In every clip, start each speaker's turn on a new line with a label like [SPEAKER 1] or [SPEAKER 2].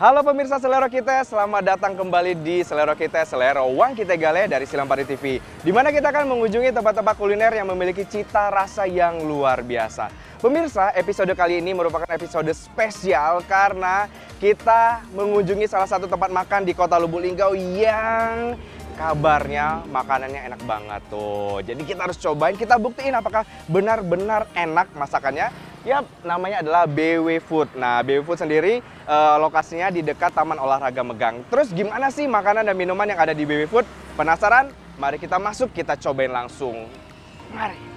[SPEAKER 1] Halo pemirsa Selero Kita, selamat datang kembali di Selero Kita, Selero Uang Kita Gale dari Silampari TV. Di mana kita akan mengunjungi tempat-tempat kuliner yang memiliki cita rasa yang luar biasa. Pemirsa, episode kali ini merupakan episode spesial karena kita mengunjungi salah satu tempat makan di Kota Lubuk Linggau yang kabarnya makanannya enak banget tuh. Jadi kita harus cobain, kita buktiin apakah benar-benar enak masakannya. Yap, namanya adalah BW Food. Nah, BW Food sendiri lokasinya di dekat Taman Olahraga Megang. Terus gimana sih makanan dan minuman yang ada di BW Food? Penasaran? Mari kita masuk, kita cobain langsung. Mari.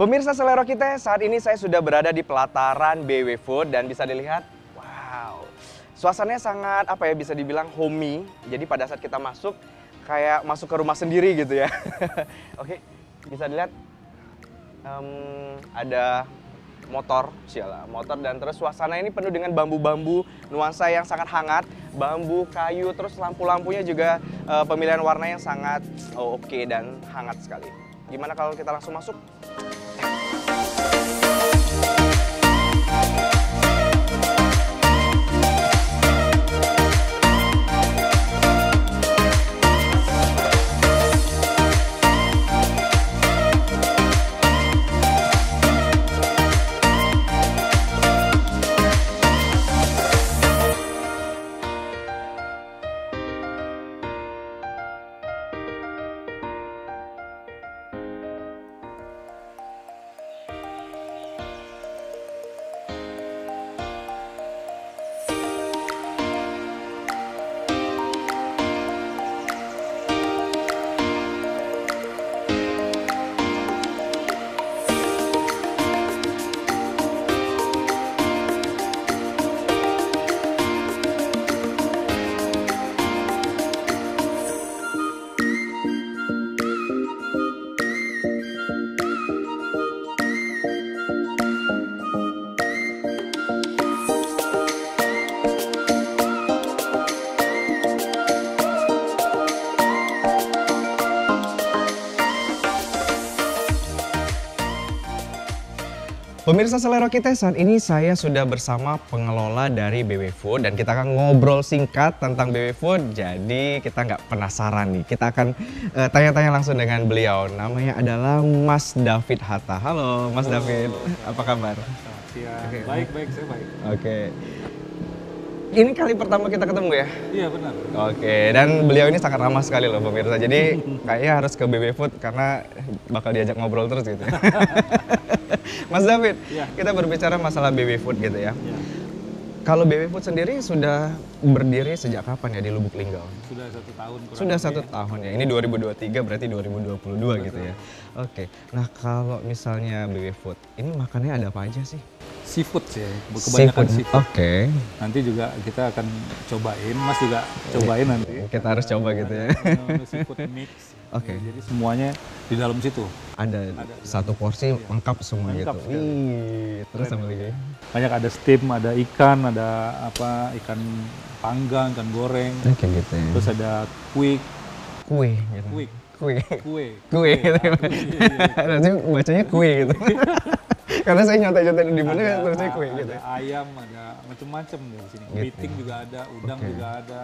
[SPEAKER 1] Pemirsa Selero Kita, saat ini saya sudah berada di pelataran BW Food dan bisa dilihat, wow, suasananya sangat bisa dibilang homey. Jadi pada saat kita masuk, kayak masuk ke rumah sendiri gitu ya. Oke, bisa dilihat ada motor dan terus suasana ini penuh dengan bambu-bambu nuansa yang sangat hangat, bambu, kayu, terus lampu-lampunya juga pemilihan warna yang sangat oke dan hangat sekali. Gimana kalau kita langsung masuk? Pemirsa Selero Kita, saat ini saya sudah bersama pengelola dari BW Food dan kita akan ngobrol singkat tentang BW Food. Jadi kita nggak penasaran nih, kita akan tanya-tanya langsung dengan beliau. Namanya adalah Mas David Hatta. Halo Mas David, apa kabar?
[SPEAKER 2] Siang. Baik, saya baik.
[SPEAKER 1] Oke. Ini kali pertama kita ketemu ya?
[SPEAKER 2] Iya benar.
[SPEAKER 1] Oke, dan beliau ini sangat ramah sekali loh pemirsa. Jadi kayaknya harus ke BW Food karena bakal diajak ngobrol terus gitu ya. Mas David,
[SPEAKER 2] ya.
[SPEAKER 1] Kita berbicara masalah BW Food gitu ya.
[SPEAKER 2] Ya.
[SPEAKER 1] Kalau BW Food sendiri sudah berdiri sejak kapan ya di Lubuk Linggau?
[SPEAKER 2] Sudah 1 tahun.
[SPEAKER 1] Sudah 1 tahun ya. Ini 2023 berarti 2022 Betul. Gitu ya. Oke. Nah kalau misalnya BW Food, ini makannya ada apa aja sih?
[SPEAKER 2] Seafood sih, kebanyakan seafood.
[SPEAKER 1] Oke.
[SPEAKER 2] Nanti juga kita akan cobain, Mas juga cobain nanti.
[SPEAKER 1] Kita harus coba gitu ya.
[SPEAKER 2] Seafood mix.
[SPEAKER 1] Oke.
[SPEAKER 2] Jadi semuanya di dalam situ.
[SPEAKER 1] Ada satu porsi lengkap semua
[SPEAKER 2] lengkap
[SPEAKER 1] gitu. Wih, terus sama lagi.
[SPEAKER 2] Banyak ada steam, ada ikan, ada ikan panggang, ikan goreng.
[SPEAKER 1] Oke gitu ya.
[SPEAKER 2] Terus ada kue
[SPEAKER 1] Gitu.
[SPEAKER 2] Kue.
[SPEAKER 1] Nanti bacanya kue gitu. Karena saya nyontek-nyontek di mana terusnya kue gitu.
[SPEAKER 2] Ada ayam, ada macam-macam di sini.
[SPEAKER 1] Gitu.
[SPEAKER 2] Kepiting juga ada, udang juga ada.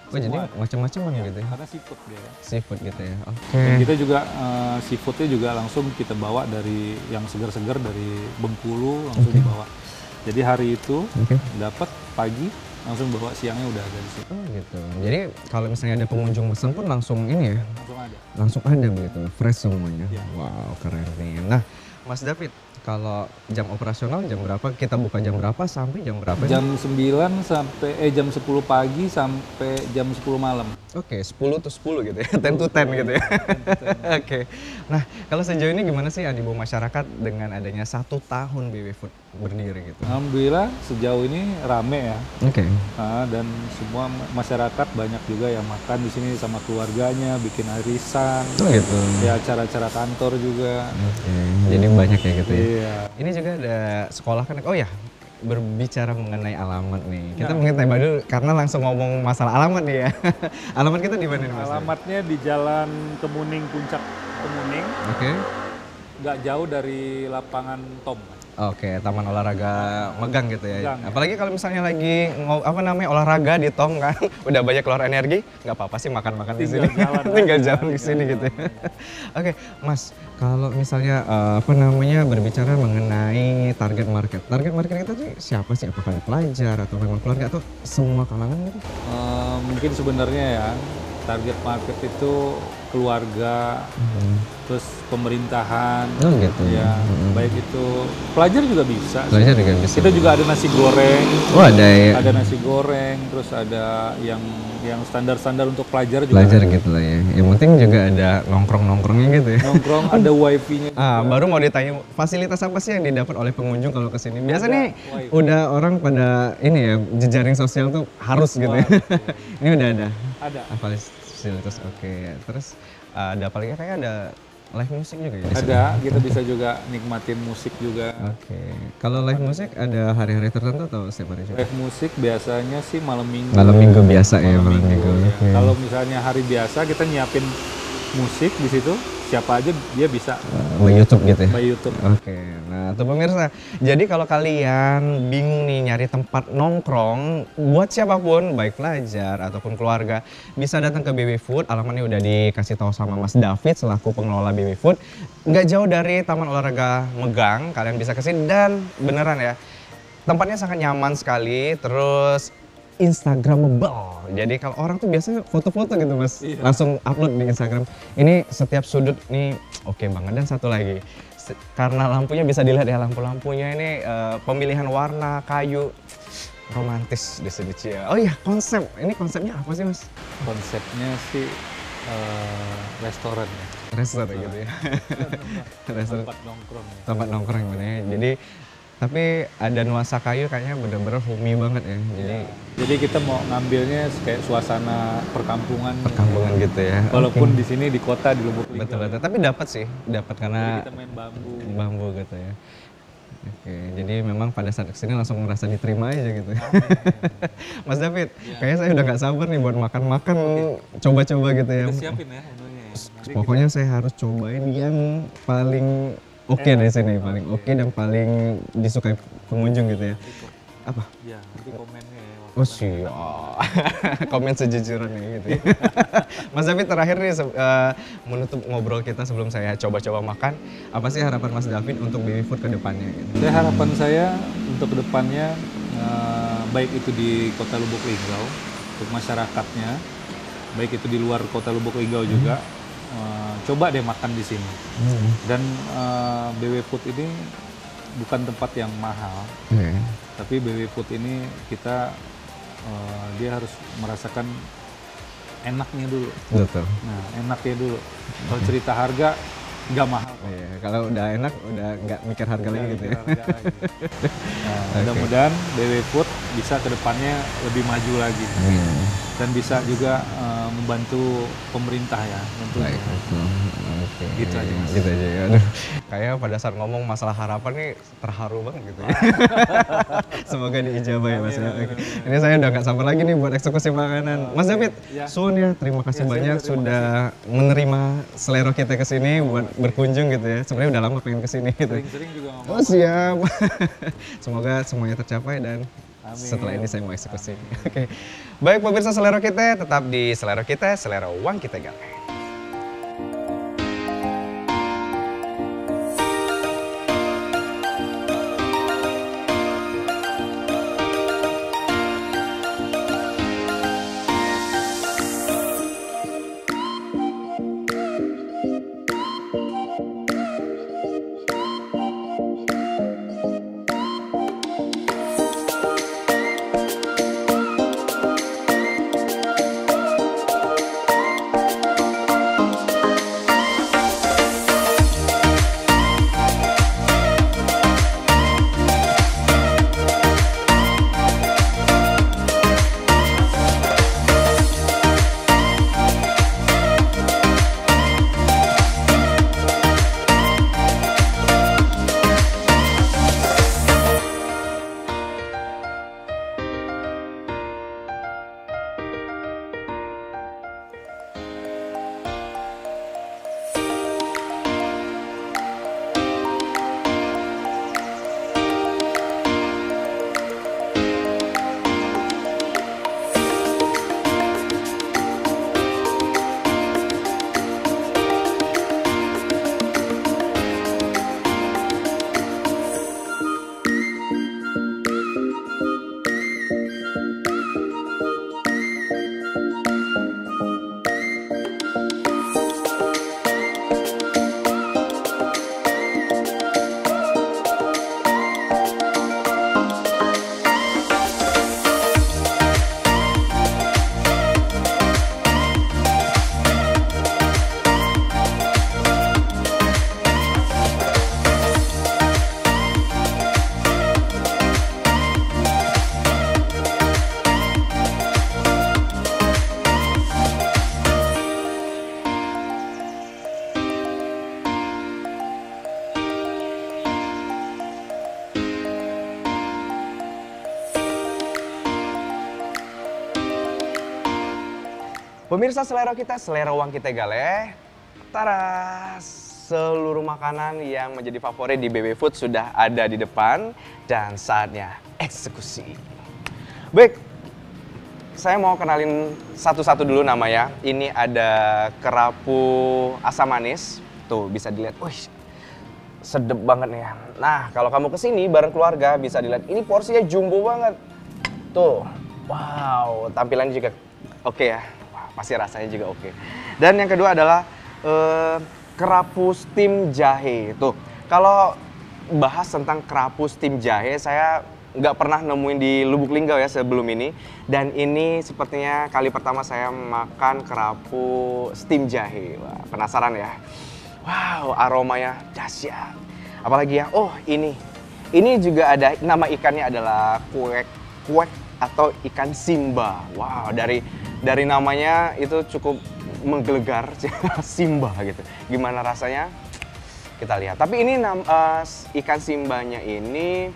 [SPEAKER 1] Oh jadi macam-macam gitu ya?
[SPEAKER 2] Karena seafood dia.
[SPEAKER 1] Seafood gitu ya. Oke.
[SPEAKER 2] Dan kita juga seafoodnya juga langsung kita bawa dari yang segar-segar dari Bengkulu langsung dibawa. Jadi hari itu dapat pagi langsung bawa siangnya udah ada di situ.
[SPEAKER 1] Oh gitu. Jadi kalau misalnya ada pengunjung pesan pun langsung ini ya?
[SPEAKER 2] Langsung ada.
[SPEAKER 1] Langsung ada begitu, fresh semuanya.
[SPEAKER 2] Ya.
[SPEAKER 1] Wow keren nih. Nah Mas David, kalau jam operasional jam berapa? Kita buka jam berapa sampai jam berapa?
[SPEAKER 2] Jam 9 sampai jam 10 pagi sampai jam 10 malam.
[SPEAKER 1] Oke, 10 to 10 gitu ya. 10 to 10 gitu ya. Oke. Nah, kalau sejauh ini gimana sih animo masyarakat dengan adanya 1 tahun BW Food? berdiri gitu?
[SPEAKER 2] Alhamdulillah sejauh ini rame ya.
[SPEAKER 1] Oke.
[SPEAKER 2] Dan semua masyarakat banyak juga yang makan di sini sama keluarganya, bikin arisan.
[SPEAKER 1] Oh gitu.
[SPEAKER 2] Ya acara-acara kantor juga.
[SPEAKER 1] Oke. Jadi banyak ya gitu ya.
[SPEAKER 2] Iya.
[SPEAKER 1] Ini juga ada sekolah kan? Oh ya, berbicara mengenai alamat nih. Kita
[SPEAKER 2] Ya.
[SPEAKER 1] mungkin tanya dulu karena langsung ngomong masalah alamat nih ya. Alamat kita di mana nih Mas?
[SPEAKER 2] Alamatnya di Jalan Kemuning, Puncak Kemuning.
[SPEAKER 1] Oke.
[SPEAKER 2] Nggak jauh dari lapangan Tom.
[SPEAKER 1] Oke, taman olahraga Megang gitu ya.
[SPEAKER 2] Megang, ya.
[SPEAKER 1] Apalagi kalau misalnya lagi olahraga di Tom kan, udah banyak keluar energi, nggak apa-apa sih makan-makan di sini. Tinggal jalan ke sini gitu ya. Oke, Mas, kalau misalnya berbicara mengenai target market. Target market kita tuh siapa sih? Apakah pelajar atau memang keluarga atau semua kalangan gitu?
[SPEAKER 2] Mungkin sebenarnya ya target market itu keluarga, terus pemerintahan,
[SPEAKER 1] Oh gitu.
[SPEAKER 2] ya baik itu pelajar juga bisa.
[SPEAKER 1] Pelajar juga bisa.
[SPEAKER 2] Kita juga ada nasi goreng.
[SPEAKER 1] Oh ada ya.
[SPEAKER 2] Ada nasi goreng, terus ada yang standar-standar untuk pelajar juga.
[SPEAKER 1] Pelajar gitu lah ya. Yang penting juga ada nongkrong-nongkrongnya gitu ya.
[SPEAKER 2] Nongkrong, ada wifi-nya.
[SPEAKER 1] Baru mau ditanya fasilitas apa sih yang didapat oleh pengunjung kalau kesini? Biasanya udah orang pada ini ya jejaring sosial tuh harus gitu ya. Ini udah ada.
[SPEAKER 2] Ada.
[SPEAKER 1] Fasilitas oke. Terus ada paling kayak ada live musik juga ya?
[SPEAKER 2] Ada, kita bisa juga nikmatin musik juga.
[SPEAKER 1] Oke. Kalau live musik ada hari-hari tertentu atau setiap hari juga?
[SPEAKER 2] Live musik biasanya sih malam minggu.
[SPEAKER 1] Malam minggu biasa ya, malam minggu.
[SPEAKER 2] Ya.
[SPEAKER 1] Oke.
[SPEAKER 2] Kalau misalnya hari biasa kita nyiapin musik di situ, siapa aja dia bisa
[SPEAKER 1] By YouTube gitu ya?
[SPEAKER 2] by YouTube.
[SPEAKER 1] Oke, nah tuh pemirsa, jadi kalau kalian bingung nih nyari tempat nongkrong, buat siapapun, baik pelajar ataupun keluarga, bisa datang ke BB Food. Alamatnya udah dikasih tahu sama Mas David selaku pengelola BB Food. Nggak jauh dari Taman Olahraga Megang, kalian bisa kesini dan beneran ya, tempatnya sangat nyaman sekali, terus Instagramable. Jadi kalau orang tuh biasanya foto-foto gitu Mas, langsung upload di Instagram. Ini setiap sudut nih oke banget. Dan satu lagi, karena lampunya bisa dilihat ya, lampu-lampunya ini pemilihan warna, kayu, romantis di sini Cia. Oh iya, ini konsepnya apa sih Mas?
[SPEAKER 2] Konsepnya sih restoran ya.
[SPEAKER 1] Restoran gitu ya. Restoran.
[SPEAKER 2] Tempat nongkrong ya.
[SPEAKER 1] Tempat nongkrong gimana ya. Jadi tapi ada nuansa kayu kayaknya bener-bener homey banget ya.
[SPEAKER 2] Jadi kita mau ngambilnya kayak suasana perkampungan.
[SPEAKER 1] Perkampungan gitu ya.
[SPEAKER 2] Walaupun di sini di kota di Lubuk Linggau.
[SPEAKER 1] Betul-betul. Tapi dapat sih, karena
[SPEAKER 2] Jadi kita main bambu.
[SPEAKER 1] Bambu gitu ya. Oke, jadi memang pada saat kesini langsung ngerasa diterima aja gitu. Mas David, kayaknya saya udah nggak sabar nih buat makan-makan, coba-coba gitu ya.
[SPEAKER 2] Kita siapin ya menunya ya. Nanti
[SPEAKER 1] Pokoknya saya harus cobain yang paling oke di sini, paling oke dan paling disukai pengunjung gitu ya. Apa?
[SPEAKER 2] ya nanti komennya ya.
[SPEAKER 1] Oh siap, komen sejujurnya gitu ya. Mas David terakhir nih menutup ngobrol kita sebelum saya coba-coba makan, apa sih harapan Mas David untuk BB Food ke depannya? Gitu?
[SPEAKER 2] Harapan saya untuk ke depannya baik itu di Kota Lubuk Linggau untuk masyarakatnya, baik itu di luar Kota Lubuk Linggau juga, coba deh makan di sini. Dan BB Food ini bukan tempat yang mahal, tapi BB Food ini kita dia harus merasakan enaknya dulu.
[SPEAKER 1] Betul.
[SPEAKER 2] Nah, enaknya dulu. Kalau cerita harga nggak mahal.
[SPEAKER 1] Iya, kalau udah enak udah nggak mikir harga lagi gitu ya.
[SPEAKER 2] Nah, mudah-mudahan BB Food bisa kedepannya lebih maju lagi. Dan bisa juga membantu pemerintah ya tentunya.
[SPEAKER 1] Oke.
[SPEAKER 2] Gitu aja, Mas.
[SPEAKER 1] Gitu aja ya. Aduh, kayak pada saat ngomong masalah harapan nih terharu banget gitu ya. Semoga diijabah ya Mas ya. Oke. Ini saya udah nggak sabar lagi nih buat eksekusi makanan. Mas David, suun ya, terima kasih banyak sudah menerima Selero kita ke sini buat berkunjung gitu ya. Sebenarnya udah lama pengen ke sini gitu.
[SPEAKER 2] Sering-sering juga ngomong.
[SPEAKER 1] Oh siap. Semoga semuanya tercapai dan
[SPEAKER 2] Amin.
[SPEAKER 1] setelah ini saya mau eksekusi. Oke. Baik pemirsa Selero kita, tetap di Selero kita, Selero Uang Kita Gapai. Pemirsa, selera kita, selera uang kita gale. Tara, seluruh makanan yang menjadi favorit di BB Food sudah ada di depan dan saatnya eksekusi. Baik, saya mau kenalin satu-satu dulu namanya. Ini ada kerapu asam manis. Tuh, bisa dilihat. Wih, sedep banget nih ya. Nah, kalau kamu kesini bareng keluarga bisa dilihat. Ini porsinya jumbo banget. Tuh, wow, tampilannya juga oke ya. Wah, pasti rasanya juga oke. Dan yang kedua adalah kerapu steam jahe. Tuh, kalau bahas tentang kerapu steam jahe, saya nggak pernah nemuin di Lubuk Linggau ya sebelum ini. Dan ini sepertinya kali pertama saya makan kerapu steam jahe. Wah, penasaran ya? Wow, aromanya dahsyat. Apalagi ya? Oh, ini juga ada nama ikannya adalah kuek atau ikan simba. Wow, dari namanya itu cukup menggelegar, simba gitu. Gimana rasanya? Kita lihat. Tapi ini ikan simbanya ini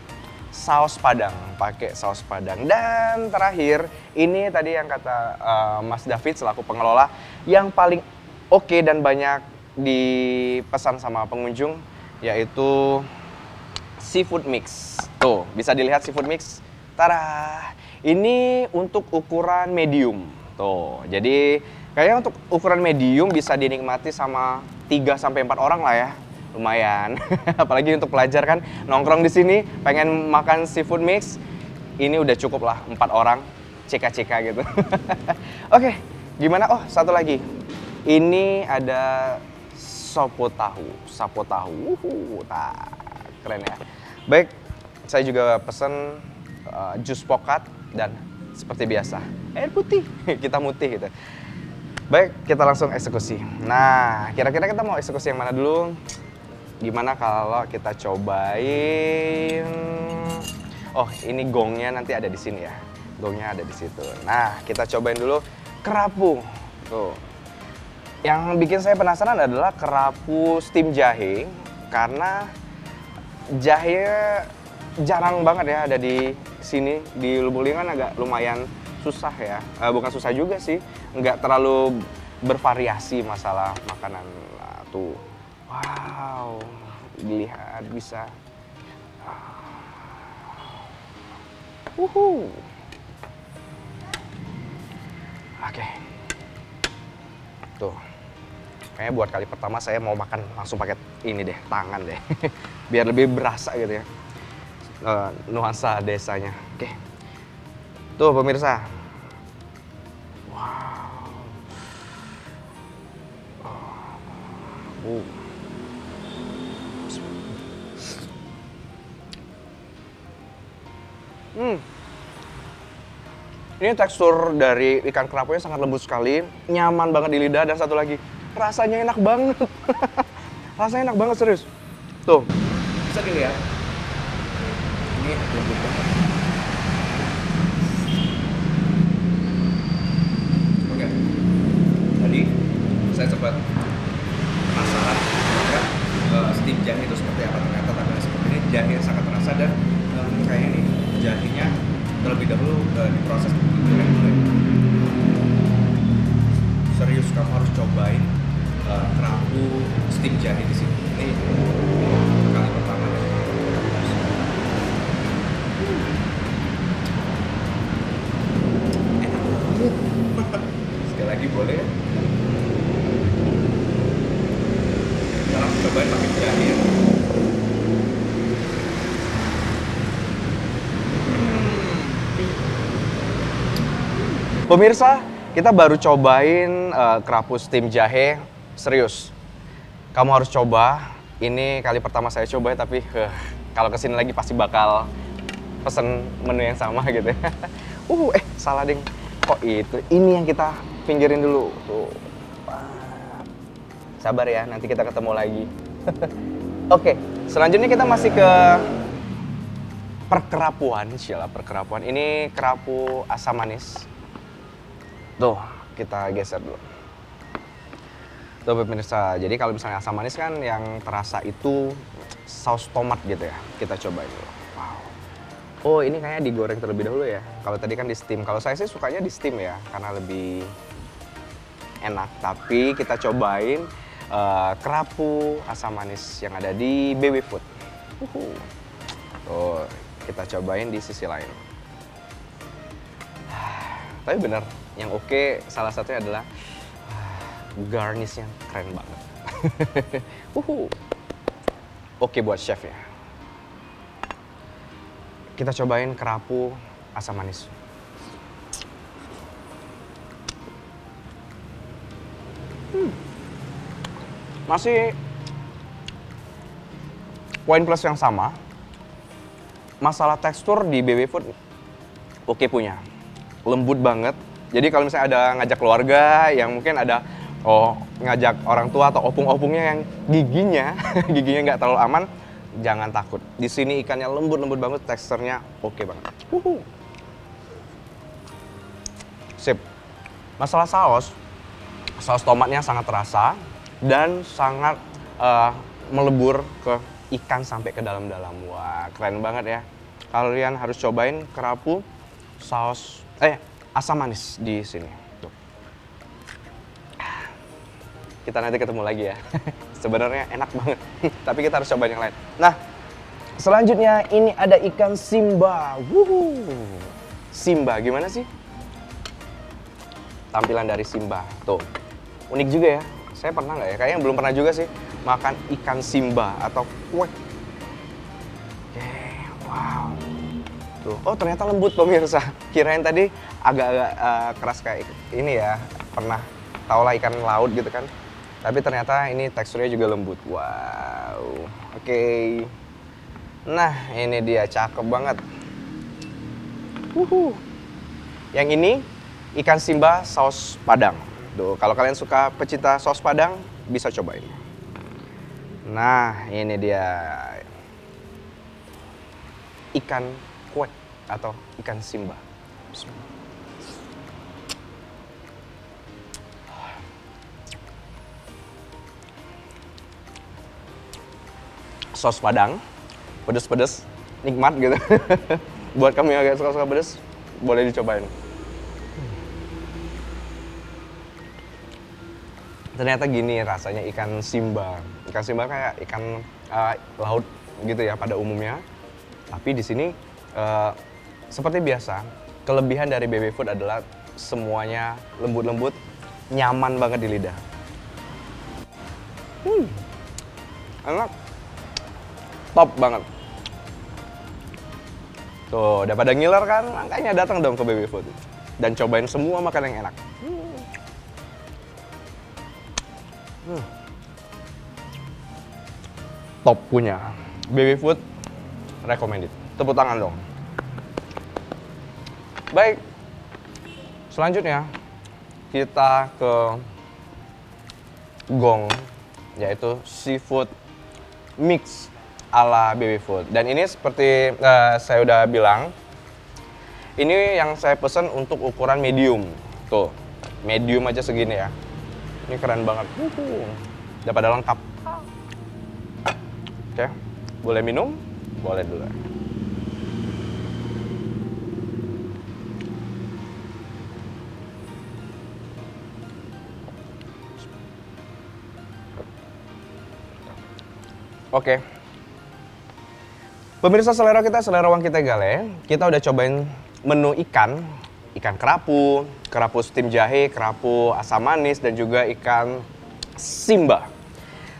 [SPEAKER 1] saus Padang, pakai saus Padang. Dan terakhir, ini tadi yang kata Mas David selaku pengelola, yang paling oke dan banyak dipesan sama pengunjung, yaitu seafood mix. Tuh, bisa dilihat seafood mix. Tara, ini untuk ukuran medium. Tuh, jadi kayaknya untuk ukuran medium bisa dinikmati sama 3-4 orang lah ya. Lumayan. Apalagi untuk pelajar kan nongkrong di sini pengen makan seafood mix, ini udah cukup lah 4 orang CK gitu. Oke, gimana? Oh, satu lagi. Ini ada sapo tahu. Keren ya. Baik, saya juga pesen jus pokat dan seperti biasa air putih. Kita mutih gitu. Baik, kita langsung eksekusi. Nah, kira-kira kita mau eksekusi yang mana dulu? Gimana kalau kita cobain? Oh, ini gongnya nanti ada di sini ya. Gongnya ada di situ. Nah, kita cobain dulu kerapu. Tuh. Yang bikin saya penasaran adalah kerapu steam jahe, karena jahe jarang banget ya ada di sini. Di Lubuk Linggau kan agak lumayan susah ya. Bukan susah juga sih, nggak terlalu bervariasi masalah makanan. Nah, tuh, wow, dilihat bisa. Oke, tuh. Kayaknya buat kali pertama saya mau makan langsung pakai ini deh, tangan deh. Biar lebih berasa gitu ya. Nuansa desanya. Oke. Tuh pemirsa. Wow. Ini tekstur dari ikan kerapunya sangat lembut sekali, nyaman banget di lidah, dan satu lagi, rasanya enak banget. Rasanya enak banget, serius. Tuh, bisa dilihat. Ini lembut banget. Oke, tadi saya sempat penasaran kan steam jahe itu seperti apa. Ternyata tampilan seperti ini, jahe yang sangat terasa, dan kayak ini jahenya terlebih dahulu diproses digoreng dulu ya. Serius, kamu harus cobain kerapu steam jahe di sini. Ini kali pertama ya. Enak banget. Sekali lagi boleh ya. Sekarang cobain pakai jahe. Pemirsa, kita baru cobain kerapu steam jahe. Serius, kamu harus coba. Ini kali pertama saya coba, tapi kalau kesini lagi pasti bakal pesen menu yang sama gitu ya. Salah ding. Kok itu? Ini yang kita pinggirin dulu. Tuh. Sabar ya, nanti kita ketemu lagi. Oke, selanjutnya kita masih ke perkerapuan. Perkerapuan. Ini kerapu asam manis. Tuh, kita geser dulu. Tuh pemirsa, jadi kalau misalnya asam manis kan yang terasa itu saus tomat gitu ya. Kita cobain dulu. Wow. Oh, ini kayaknya digoreng terlebih dahulu ya. Kalau tadi kan di steam. Kalau saya sih sukanya di steam ya, karena lebih enak. Tapi kita cobain kerapu asam manis yang ada di BW Food. Tuh, kita cobain di sisi lain. Tapi bener, yang oke salah satunya adalah garnishnya keren banget. Oke buat chef ya. Kita cobain kerapu asam manis. Masih poin plus yang sama. Masalah tekstur di BW Food oke punya. Lembut banget. Jadi kalau misalnya ada ngajak keluarga yang mungkin ada ngajak orang tua atau opung-opungnya yang giginya nggak terlalu aman, jangan takut. Di sini ikannya lembut banget, teksturnya oke banget. Sip. Masalah saus tomatnya sangat terasa dan sangat melebur ke ikan sampai ke dalam-dalam. Wah, keren banget ya. Kalian harus cobain kerapu asam manis di sini. Tuh. Kita nanti ketemu lagi ya. Sebenarnya enak banget, tapi kita harus cobain yang lain. Nah, selanjutnya ini ada ikan Simba. Simba, gimana sih tampilan dari Simba? Tuh, unik juga ya. Saya pernah nggak ya? Kayaknya belum pernah juga sih makan ikan Simba atau kuek. Wow. Tuh. Oh, ternyata lembut pemirsa. Kirain tadi agak-agak keras kayak ini ya. Pernah tau lah ikan laut gitu kan. Tapi ternyata ini teksturnya juga lembut. Wow. Oke. Nah, ini dia, cakep banget. Yang ini ikan Simba saus Padang. Tuh, kalau kalian suka pecinta saus Padang, bisa cobain. Nah, ini dia. Ikan kuek atau ikan Simba. Saus Padang, pedes-pedes, nikmat gitu. Buat kamu yang agak suka-suka pedes, boleh dicobain. Ternyata gini rasanya ikan Simba. Ikan Simba kayak ikan laut gitu ya pada umumnya. Tapi di sini seperti biasa, kelebihan dari BW Food adalah semuanya lembut-lembut, nyaman banget di lidah. Enak. Top banget. Tuh, udah pada ngiler kan? Makanya datang dong ke BW Food. Dan cobain semua makanan yang enak. Top punya. BW Food recommended. Tepuk tangan dong. Baik. Selanjutnya kita ke gong, yaitu seafood mix ala BW Food. Dan ini seperti saya udah bilang, ini yang saya pesen untuk ukuran medium. Tuh, medium aja segini ya. Ini keren banget. Udah pada lengkap. Oke, boleh minum? Boleh dulu. Oke. Pemirsa selera kita, selera Wang Kita Gale, kita udah cobain menu ikan kerapu, kerapu steam jahe, kerapu asam manis, dan juga ikan Simba.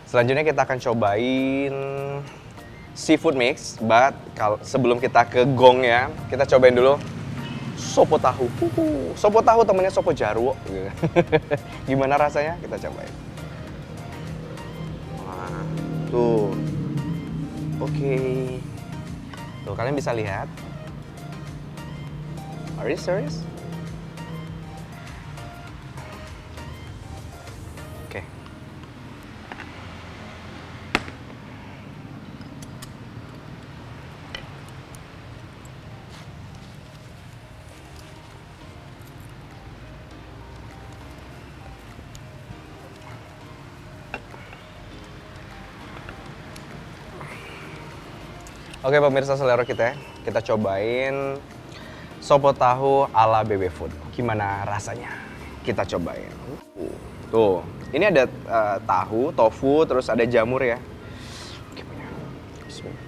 [SPEAKER 1] Selanjutnya kita akan cobain seafood mix, but sebelum kita ke gongnya, kita cobain dulu sopo tahu. Sopo tahu temennya sopo jarwo. Gimana rasanya? Kita cobain. Nah, tuh. Oke. Tuh, kalian bisa lihat. Are you serious? Oke. Oke pemirsa selera kita cobain sopo tahu ala BW Food. Gimana rasanya? Kita cobain. Tuh, ini ada tahu, tofu, terus ada jamur ya. Oke, punya. Bismillah.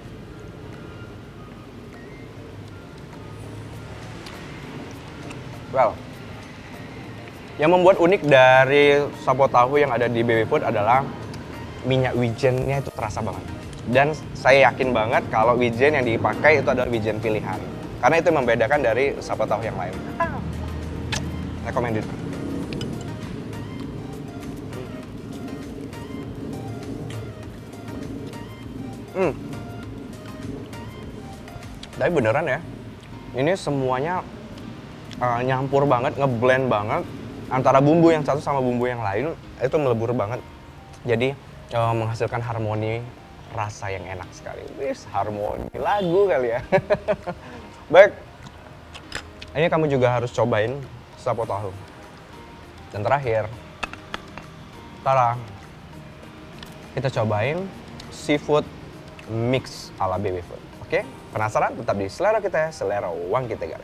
[SPEAKER 1] Well, yang membuat unik dari sapo tahu yang ada di Baby Food adalah minyak wijennya itu terasa banget. Dan saya yakin banget kalau wijen yang dipakai itu adalah wijen pilihan. Karena itu membedakan dari sapo tahu yang lain. Recommended. Tapi beneran ya, ini semuanya nyampur banget, ngeblend banget antara bumbu yang satu sama bumbu yang lain, itu melebur banget. Jadi menghasilkan harmoni rasa yang enak sekali. Wis, harmoni lagu kali ya. Baik, ini kamu juga harus cobain sapo tahu. Dan terakhir, tada, kita cobain seafood mix ala Baby Food. Oke, penasaran? Tetap di Selera Kita, Selera Uang Kita Gale.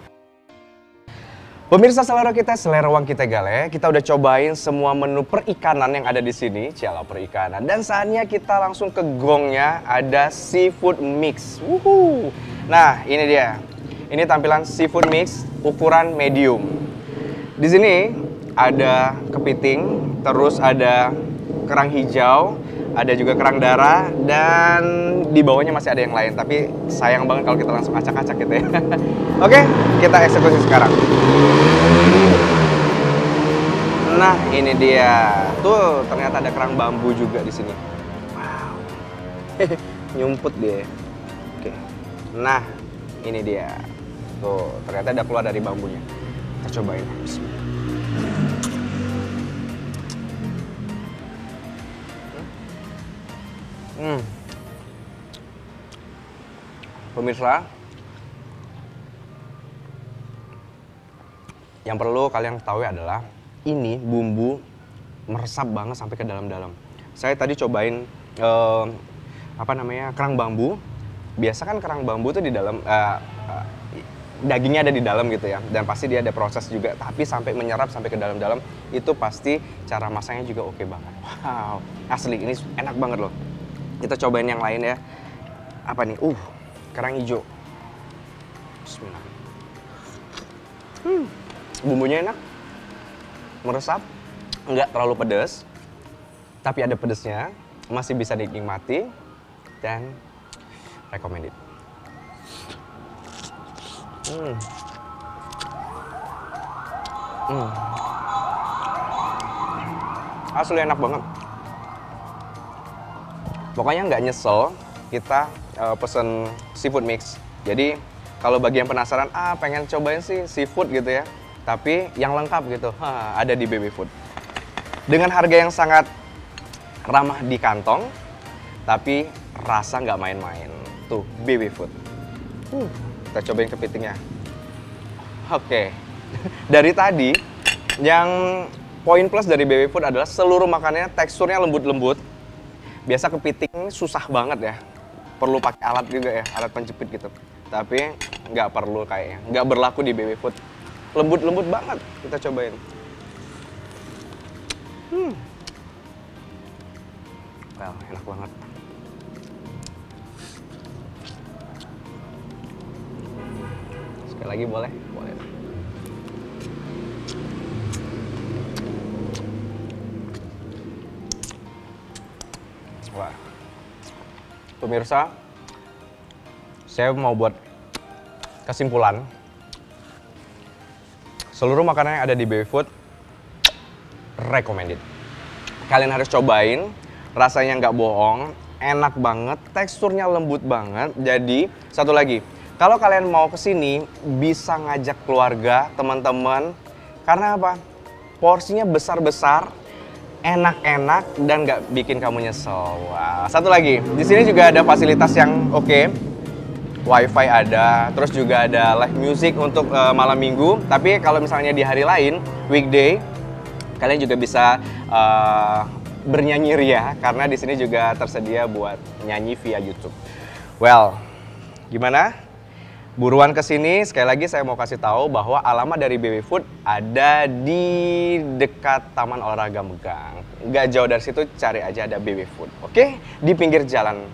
[SPEAKER 1] Pemirsa Selera Kita, Selera Uang Kita Gale, kita udah cobain semua menu perikanan yang ada di sini, ciala perikanan. Dan saatnya kita langsung ke gongnya, ada seafood mix. Wuhu. Nah, ini dia. Ini tampilan seafood mix ukuran medium. Di sini ada kepiting, terus ada kerang hijau, ada juga kerang darah, dan di bawahnya masih ada yang lain. Tapi sayang banget kalau kita langsung acak-acak gitu ya. Oke, kita eksekusi sekarang. Nah, ini dia. Tuh, ternyata ada kerang bambu juga di sini. Wow. Nyumput dia. Oke. Nah, ini dia. Tuh, ternyata ada keluar dari bambunya. Kita cobain. Pemirsa, yang perlu kalian ketahui adalah ini bumbu meresap banget sampai ke dalam-dalam. Saya tadi cobain kerang bambu. Biasa kan kerang bambu tuh di dalam dagingnya ada di dalam gitu ya, dan pasti dia ada proses juga. Tapi sampai menyerap sampai ke dalam-dalam itu pasti cara masaknya juga oke banget. Wow, asli ini enak banget loh. Kita cobain yang lain ya. Apa nih? Kerang hijau. Bismillah. Bumbunya enak, meresap, nggak terlalu pedas, tapi ada pedasnya, masih bisa dinikmati, dan recommended. Asli enak banget. Pokoknya nggak nyesel kita pesen seafood mix. Jadi kalau bagi yang penasaran, pengen cobain sih seafood gitu ya, tapi yang lengkap gitu, ada di Baby Food. Dengan harga yang sangat ramah di kantong, tapi rasa nggak main-main. Tuh, Baby Food. Kita cobain kepitingnya. Oke, dari tadi yang poin plus dari Baby Food adalah seluruh makanannya teksturnya lembut-lembut. Biasa kepiting susah banget ya, perlu pakai alat juga ya, alat penjepit gitu. Tapi nggak perlu kayaknya, nggak berlaku di Baby Food. Lembut-lembut banget, kita cobain. Well, enak banget. Sekali lagi boleh? Boleh. Wah, pemirsa, saya mau buat kesimpulan. Seluruh makanan yang ada di Baby Food recommended. Kalian harus cobain, rasanya nggak bohong, enak banget, teksturnya lembut banget. Jadi satu lagi, kalau kalian mau kesini bisa ngajak keluarga, teman-teman, karena apa? Porsinya besar-besar, enak-enak, dan nggak bikin kamu nyesel. Wah, satu lagi, di sini juga ada fasilitas yang oke. Wifi ada, terus juga ada live music untuk malam minggu. Tapi kalau misalnya di hari lain, weekday, kalian juga bisa bernyanyi ria karena di sini juga tersedia buat nyanyi via YouTube. Well, gimana? Buruan ke sini. Sekali lagi saya mau kasih tahu bahwa alamat dari BW Food ada di dekat Taman Olahraga Megang. Nggak jauh dari situ, cari aja ada BW Food. Oke, di pinggir jalan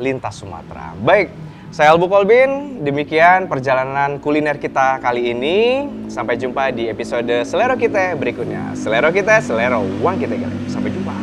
[SPEAKER 1] lintas Sumatera. Baik, saya Albu Kolbin. Demikian perjalanan kuliner kita kali ini. Sampai jumpa di episode Selero Kita berikutnya. Selero Kita, selero uang kita. Sampai jumpa.